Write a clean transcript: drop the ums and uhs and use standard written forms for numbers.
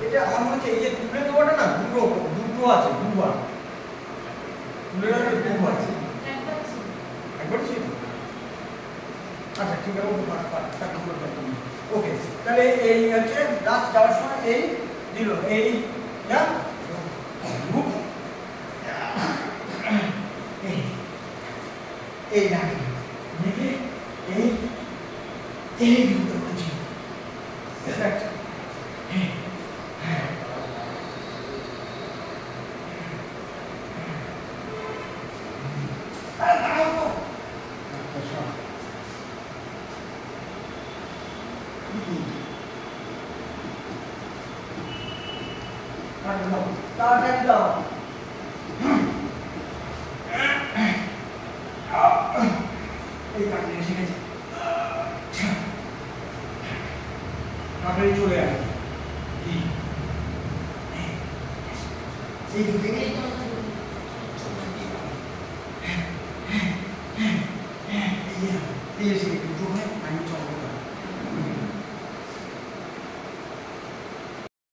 এটা আমার মনে হচ্ছে এই যে তুলে দেওয়াটা না দুটো আছে, দুবার তুলে দেওয়াটা দুবার আছে, একবার ছিল। আচ্ছা ঠিক আছে, ওকে। তাহলে এই হচ্ছে লাস্ট যাওয়ার সময় এই দিল, এই না গ্রুপ এই রাখি দেখে এই গ্রুপটা করছি, চলে আসে এই দুটো এই এসে দুটো হয় আমি চলবো।